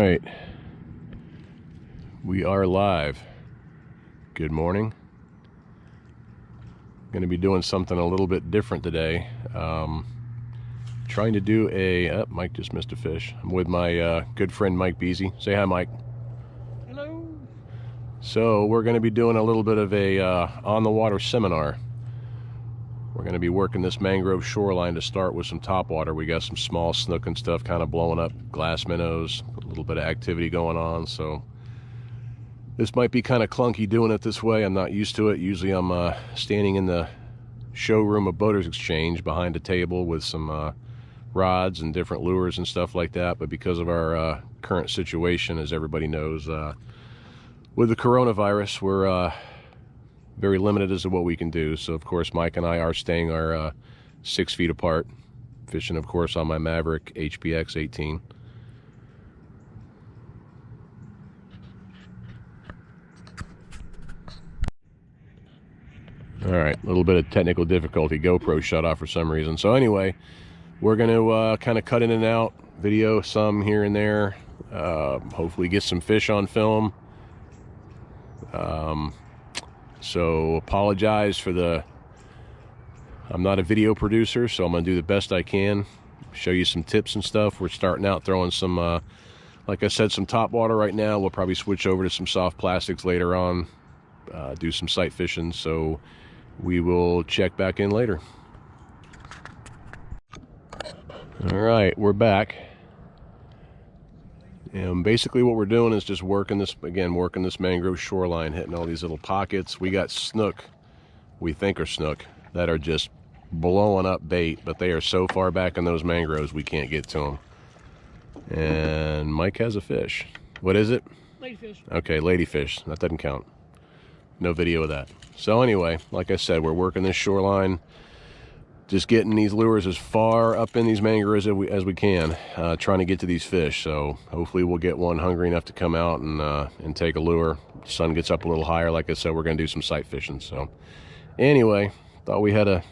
right, we are live. Good morning. Going to be doing something a little bit different today. Trying to do a Mike just missed a fish. I'm with my good friend Mike Beasy. Say hi, Mike. Hello. So we're going to be doing a little bit of a on the water seminar. We're going to be working this mangrove shoreline to start with some topwater. We got some small snook and stuff kind of blowing up, glass minnows, a little bit of activity going on. So this might be kind of clunky doing it this way. I'm not used to it. Usually I'm standing in the showroom of Boaters Exchange behind a table with some rods and different lures and stuff like that. But because of our current situation, as everybody knows, with the coronavirus, we're very limited as to what we can do. So of course Mike and I are staying our 6 feet apart, fishing of course on my Maverick HPX 18. All right, a little bit of technical difficulty. GoPro shut off for some reason. So anyway, we're going to kind of cut in and out, video some here and there, hopefully get some fish on film. So apologize for I'm not a video producer, so I'm going to do the best I can, show you some tips and stuff. We're starting out throwing some, like I said, some top water right now. We'll probably switch over to some soft plastics later on, do some sight fishing. So we will check back in later. All right, we're back. And basically what we're doing is just working this mangrove shoreline, hitting all these little pockets. We got snook, we think are snook, that are just blowing up bait, but they are so far back in those mangroves we can't get to them. And Mike has a fish. What is it? Ladyfish. Okay, ladyfish. That doesn't count. No video of that. So anyway, like I said, we're working this shoreline, just getting these lures as far up in these mangroves as we can, trying to get to these fish. So hopefully we'll get one hungry enough to come out and take a lure. Sun gets up a little higher. Like I said, we're going to do some sight fishing. So anyway, thought we had a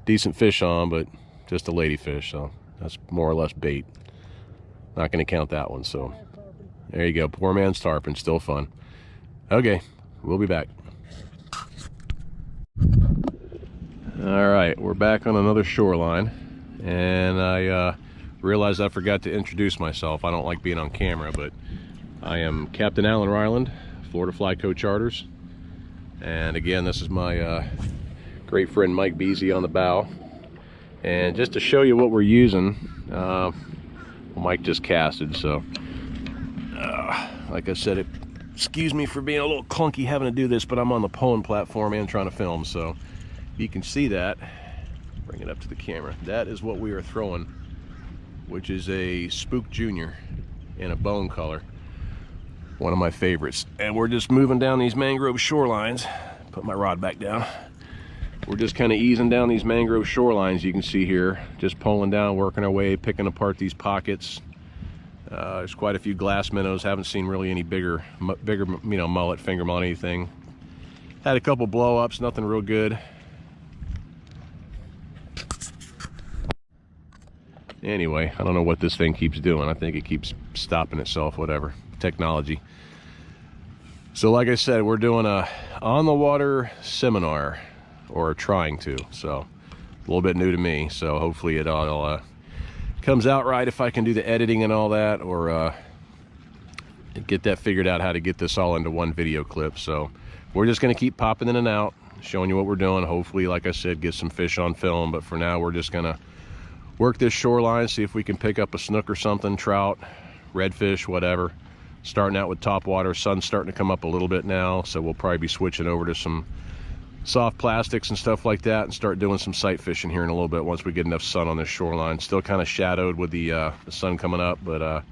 decent fish on, but just a ladyfish. So that's more or less bait. Not going to count that one. So there you go. Poor man's tarpon. Still fun. Okay, we'll be back. All right, we're back on another shoreline, and I realized I forgot to introduce myself. I don't like being on camera, but I am Captain Alan Ryland, Florida Fly Co Charters, and again, this is my great friend Mike Beasy on the bow. And just to show you what we're using, well, Mike just casted, so like I said, excuse me for being a little clunky having to do this, but I'm on the pulling platform and trying to film, so you can see that. Bring it up to the camera. That is what we are throwing, which is a Spook Junior in a bone color, one of my favorites. And we're just moving down these mangrove shorelines. Put my rod back down. We're just kind of easing down these mangrove shorelines, you can see here, just pulling down, working our way, picking apart these pockets. There's quite a few glass minnows. Haven't seen really any bigger mullet, finger mullet, anything. Had a couple blow-ups, nothing real good. Anyway, I don't know what this thing keeps doing. I think it keeps stopping itself, whatever. Technology. So like I said, we're doing a on the water seminar, or trying to. So a little bit new to me. So hopefully it all comes out right if I can do the editing and all that, or get that figured out, how to get this all into one video clip. So we're just going to keep popping in and out, showing you what we're doing. Hopefully, like I said, get some fish on film. But for now, we're just going to work this shoreline, see if we can pick up a snook or something, trout, redfish, whatever. Starting out with top water. Sun's starting to come up a little bit now, so we'll probably be switching over to some soft plastics and stuff like that and start doing some sight fishing here in a little bit once we get enough sun on this shoreline. Still kind of shadowed with the sun coming up, but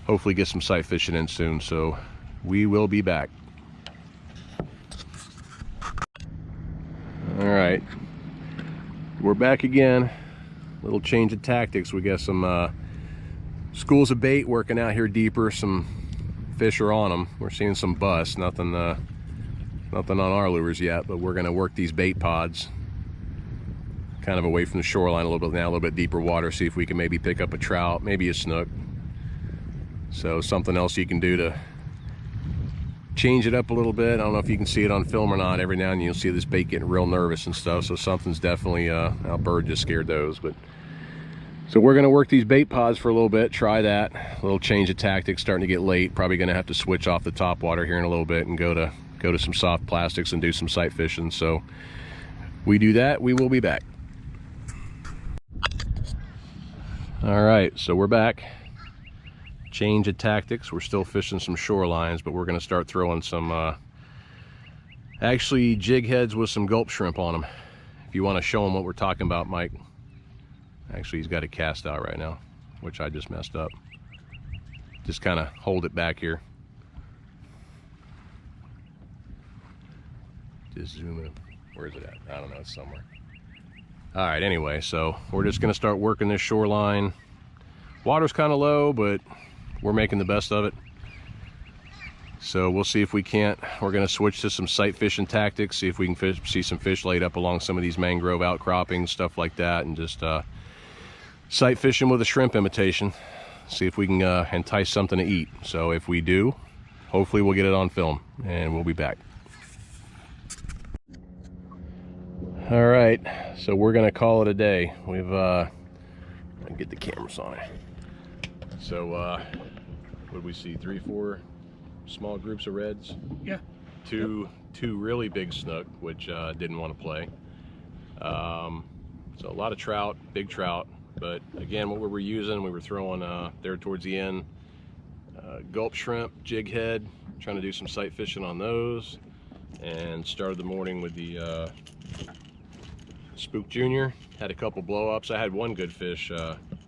hopefully get some sight fishing in soon. So we will be back. All right, we're back again. Little change of tactics. We got some schools of bait working out here deeper. Some fish are on them. We're seeing some busts. Nothing on our lures yet, but we're going to work these bait pods kind of away from the shoreline a little bit now, a little bit deeper water, see if we can maybe pick up a trout, maybe a snook. So something else you can do to change it up a little bit. I don't know if you can see it on film or not. Every now and then you'll see this bait getting real nervous and stuff. So something's definitely, our bird just scared those. But so we're gonna work these bait pods for a little bit, try that. A little change of tactics, starting to get late. Probably gonna have to switch off the top water here in a little bit and go to some soft plastics and do some sight fishing. So we do that, we will be back. All right, so we're back. Change of tactics. We're still fishing some shorelines, but we're going to start throwing some actually jig heads with some gulp shrimp on them. If you want to show them what we're talking about, Mike. Actually, he's got a cast out right now, which I just messed up. Just kind of hold it back here. Just zoom in. Where is it at? I don't know, it's somewhere. All right, anyway, so we're just gonna start working this shoreline. Water's kind of low, but we're making the best of it. So we'll see if we can't. We're gonna switch to some sight fishing tactics, see if we can see some fish laid up along some of these mangrove outcroppings, stuff like that, and just sight fishing with a shrimp imitation. See if we can entice something to eat. So if we do, hopefully we'll get it on film, and we'll be back. All right, so we're gonna call it a day. We've get the cameras on it. So what did we see? 3, 4 small groups of reds. Yeah. Two really big snook, which didn't want to play. So a lot of trout, big trout. But again, what we were using, we were throwing there towards the end, gulp shrimp, jig head, trying to do some sight fishing on those, and started the morning with the Spook Junior. Had a couple blow ups. I had one good fish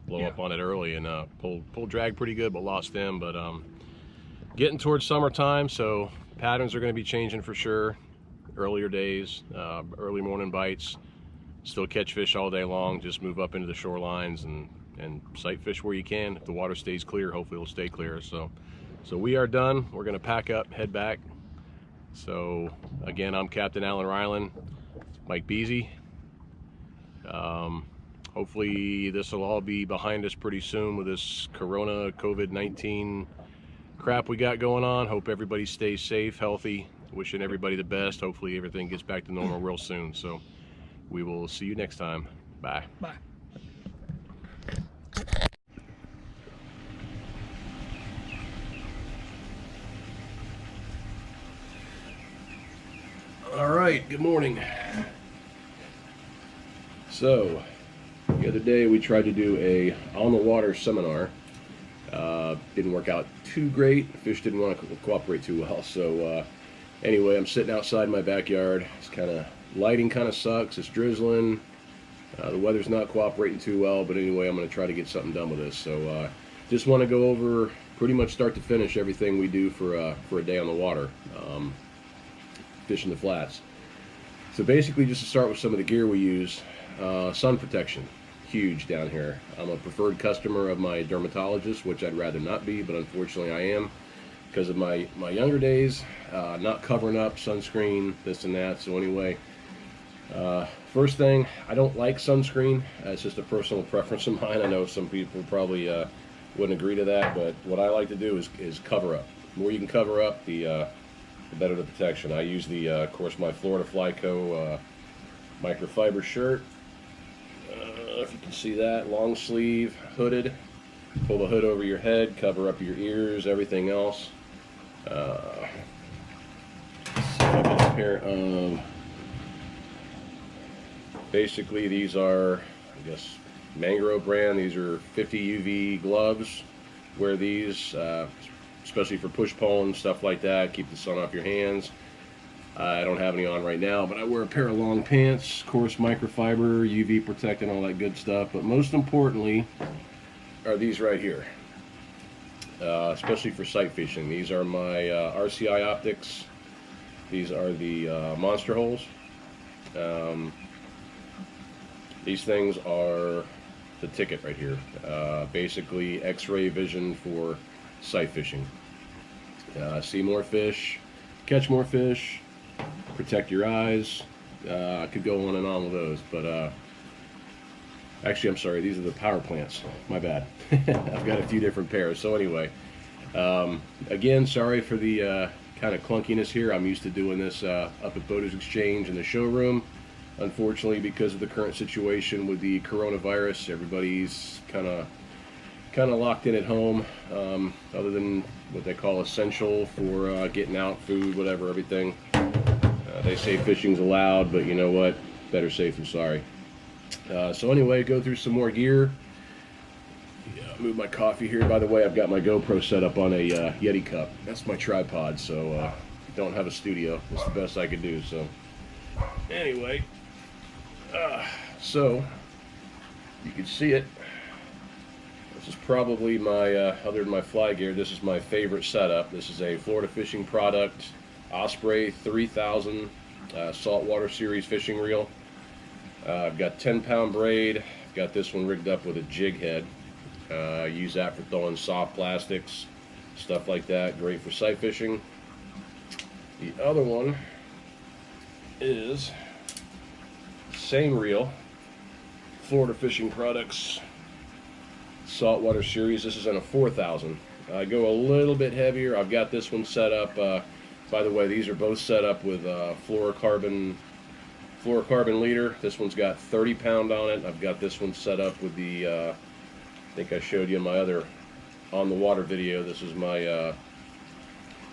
blow up on it early and pulled drag pretty good, but lost them. But getting towards summertime, so patterns are going to be changing for sure. Earlier days, early morning bites. Still catch fish all day long. Just move up into the shorelines and sight fish where you can. If the water stays clear, hopefully it'll stay clear. So we are done. We're going to pack up, head back. So again, I'm Captain Alan Ryland, Mike Beasy. Hopefully this will all be behind us pretty soon with this Corona COVID-19 crap we got going on. Hope everybody stays safe, healthy. Wishing everybody the best. Hopefully everything gets back to normal real soon. So we will see you next time. Bye. Bye. All right, good morning. So the other day we tried to do a on the water seminar. Didn't work out too great. Fish didn't want to cooperate too well. So anyway, I'm sitting outside my backyard. It's lighting kind of sucks. It's drizzling. The weather's not cooperating too well, but anyway, I'm going to try to get something done with this. So just want to go over pretty much start to finish everything we do for a day on the water, fishing the flats. So basically, just to start with some of the gear we use, sun protection, huge down here. I'm a preferred customer of my dermatologist, which I'd rather not be, but unfortunately I am because of my younger days, not covering up, sunscreen, this and that. So anyway, first thing, I don't like sunscreen. It's just a personal preference of mine. I know some people probably wouldn't agree to that, but what I like to do is cover up. The more you can cover up, the better the protection. I use of course, my Florida Flyco microfiber shirt. If you can see that, long sleeve, hooded. Pull the hood over your head, cover up your ears, everything else. I got a pair of, basically these are, I guess, Mangrove brand. These are 50 UV gloves. Wear these, especially for push pulling, stuff like that. Keep the sun off your hands. I don't have any on right now, but I wear a pair of long pants, of course, microfiber, UV protecting, all that good stuff. But most importantly are these right here, especially for sight fishing. These are my RCI optics. These are the monster holes. These things are the ticket right here. Basically X-ray vision for sight fishing. See more fish, catch more fish, protect your eyes. I could go on and on with those, but actually I'm sorry, these are the power plants, my bad. I've got a few different pairs. So anyway, Again, sorry for the kind of clunkiness here. I'm used to doing this up at Boaters Exchange in the showroom. Unfortunately, because of the current situation with the coronavirus, everybody's kind of locked in at home, other than what they call essential for getting out, food, whatever, everything. They say fishing's allowed, but you know what? Better safe than sorry. So anyway, go through some more gear. Move my coffee here. By the way, I've got my GoPro set up on a Yeti cup. That's my tripod, so don't have a studio. That's the best I could do. So anyway, so you can see it. This is probably my, other than my fly gear, this is my favorite setup. This is a Florida Fishing Product Osprey 3000 saltwater series fishing reel. I've got 10-pound braid. I've got this one rigged up with a jig head. Use that for throwing soft plastics, stuff like that. Great for sight fishing. The other one is same reel, Florida Fishing Products saltwater series. This is in a 4000. I go a little bit heavier. I've got this one set up. By the way, these are both set up with fluorocarbon leader. This one's got 30-pound on it. I've got this one set up with the I think I showed you in my other on the water video. This is my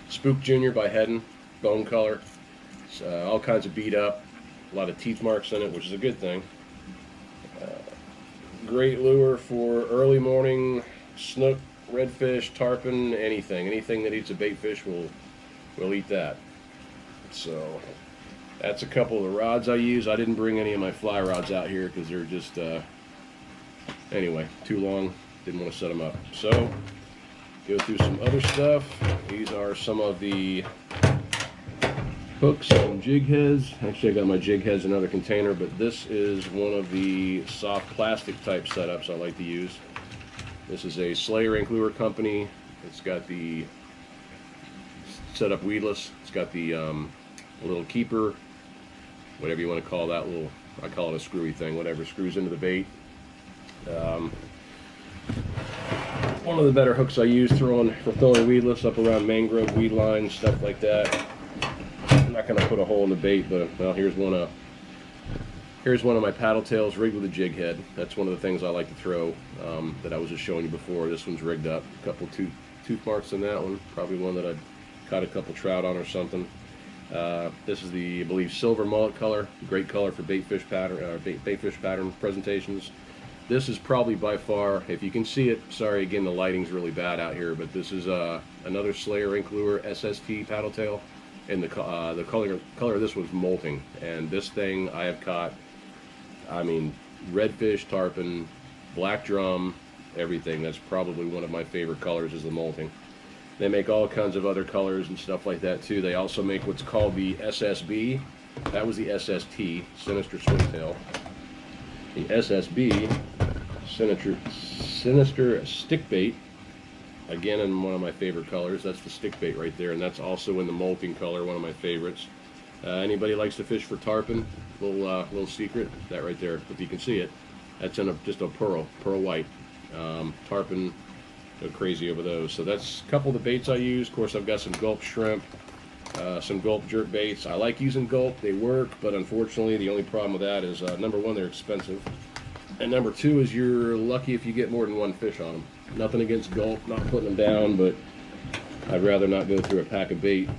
Spook Junior by Hedden, bone color. It's, all kinds of beat up, a lot of teeth marks in it, which is a good thing. Great lure for early morning snook, redfish, tarpon, anything that eats a bait fish will eat that. So that's a couple of the rods I use. I didn't bring any of my fly rods out here because they're just anyway, too long. Didn't want to set them up. So go through some other stuff. These are some of the hooks and jig heads. Actually, I got my jig heads in another container, but this is one of the soft plastic type setups I like to use. This is a Slayer Ink Lure Company. It's got the setup weedless. It's got the little keeper, whatever you want to call that little, I call it a screwy thing, whatever screws into the bait. One of the better hooks I use for throwing weedless up around mangrove weed lines, stuff like that. I'm not going to put a hole in the bait, but well, here's one of my paddle tails rigged with a jig head. That's one of the things I like to throw that I was just showing you before. This one's rigged up. A couple tooth marks in that one. Probably one that I caught a couple trout on or something. This is the, I believe, silver mullet color. Great color for bait fish pattern presentations. This is probably by far, if you can see it, sorry again the lighting's really bad out here, but this is another Slayer Ink Lure SST paddle tail, and the color of this was molting. And this thing I have caught, I mean, redfish, tarpon, black drum, everything. That's probably one of my favorite colors is the molting. They make all kinds of other colors and stuff like that too. They also make what's called the SSB. That was the SST, Sinister Swingtail. The SSB, Sinister Stick Bait, again in one of my favorite colors. That's the stick bait right there, and that's also in the molting color, one of my favorites. Anybody likes to fish for tarpon, little secret, that right there, if you can see it, that's in just a pearl white. Tarpon, go crazy over those. So that's a couple of the baits I use. Of course, I've got some gulp shrimp, some gulp jerk baits. I like using gulp, they work, but unfortunately the only problem with that is number one, they're expensive, and number two is you're lucky if you get more than one fish on them. Nothing against gulp, not putting them down, but I'd rather not go through a pack of bait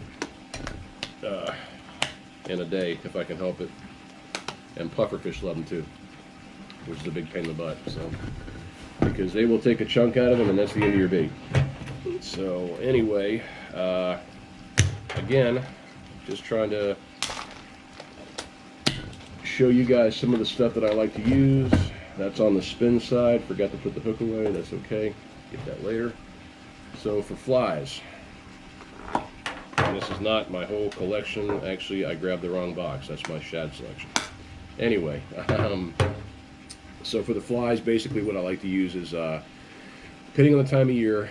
in a day if I can help it. And pufferfish love them too, which is a big pain in the butt, so because they will take a chunk out of them and that's the end of your bait. So anyway, again, just trying to show you guys some of the stuff that I like to use. That's on the spin side. Forgot to put the hook away. That's okay. Get that later. So for flies, and this is not my whole collection. Actually, I grabbed the wrong box. That's my shad selection. Anyway, so for the flies, basically what I like to use is, depending on the time of year,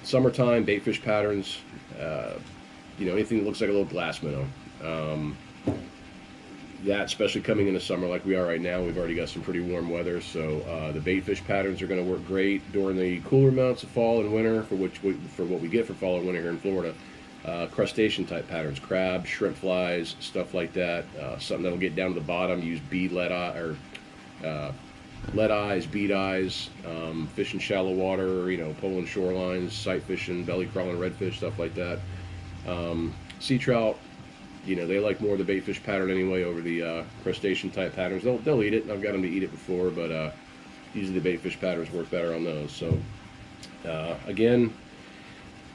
summertime, bait fish patterns, you know, anything that looks like a little glass minnow. that, especially coming into summer like we are right now, we've already got some pretty warm weather, so the bait fish patterns are going to work great during the cooler months of fall and winter, for what we get for fall and winter here in Florida. Crustacean type patterns, crabs, shrimp flies, stuff like that. Something that'll get down to the bottom. Use bead lead eye or lead eyes, bead eyes, fish in shallow water, pulling shorelines, sight fishing, belly crawling redfish, stuff like that. Sea trout, they like more of the bait fish pattern anyway over the crustacean type patterns. They'll eat it. I've got them to eat it before, but usually the bait fish patterns work better on those. So again,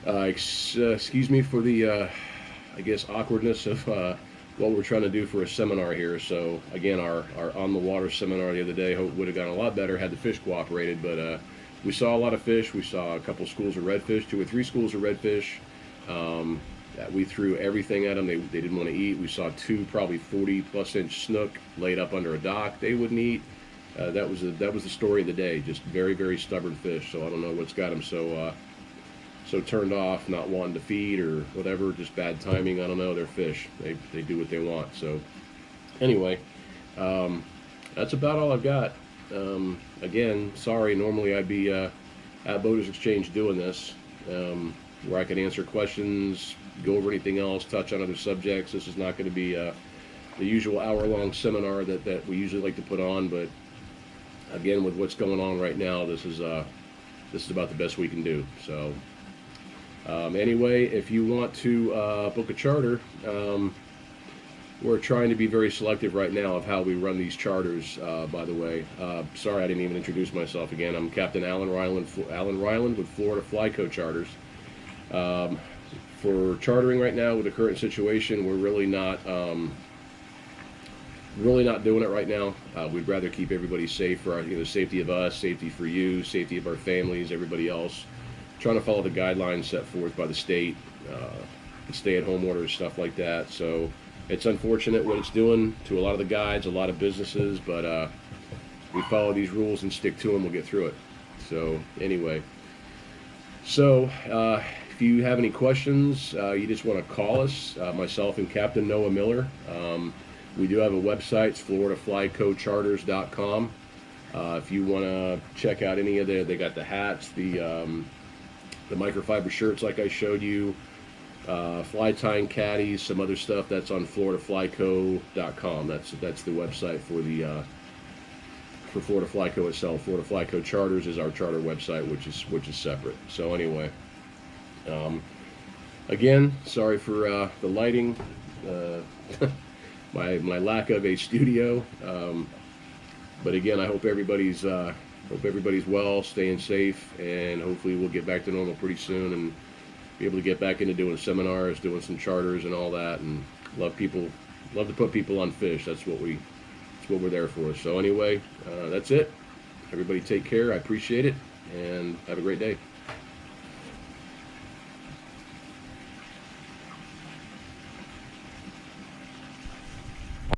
excuse me for the I guess awkwardness of what we're trying to do for a seminar here. So again, our on the water seminar the other day would have gone a lot better had the fish cooperated, but we saw a lot of fish. We saw a couple schools of redfish, 2 or 3 schools of redfish. We threw everything at them they didn't want to eat. We saw 2 probably 40+ inch snook laid up under a dock they wouldn't eat. That was the story of the day. Just very, very stubborn fish. So I don't know what's got them so turned off, not wanting to feed or whatever, just bad timing. I don't know. They're fish. They do what they want. So anyway, that's about all I've got. Again, sorry. Normally I'd be at Boaters Exchange doing this, where I can answer questions, go over anything else, touch on other subjects. This is not going to be the usual hour-long seminar that we usually like to put on, but again, with what's going on right now, this is about the best we can do. So anyway, if you want to book a charter, we're trying to be very selective right now of how we run these charters. By the way, sorry I didn't even introduce myself again. I'm Captain Alan Ryland with Florida Flyco Charters. For chartering right now with the current situation, we're really not doing it right now. We'd rather keep everybody safe for our, safety of us, safety for you, safety of our families, everybody else. Trying to follow the guidelines set forth by the state, the stay-at-home orders, stuff like that. So it's unfortunate what it's doing to a lot of the guides, a lot of businesses, but we follow these rules and stick to them. We'll get through it. So anyway, if you have any questions, you just want to call us, myself and Captain Noah Miller. We do have a website, it's floridaflycocharters.com. If you want to check out any of they got the hats, the microfiber shirts like I showed you, fly tying caddies, some other stuff, that's on floridaflyco.com. That's the website for Florida Flyco itself. Florida Flyco Charters is our charter website, which is separate. So anyway, again, sorry for the lighting, my lack of a studio, but again, I hope everybody's well, staying safe, and hopefully we'll get back to normal pretty soon and be able to get back into doing seminars, doing some charters and all that, and love to put people on fish. That's what we're there for. So anyway, that's it. Everybody take care. I appreciate it, and have a great day.